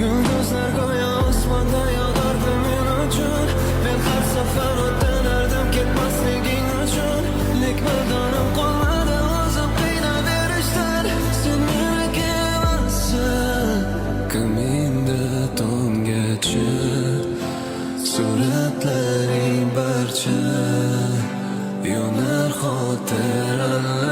Yulduzlar go'yo osmonda yog'ardi men uchun. Men har safar o'tganardim ketmasliging uchun. Lek mardonim qolmadi o'zim qiynaverishdan. Sen meniki emassan. Ko'nglimda tomgacha suratlaring barcha yonar xotiralar.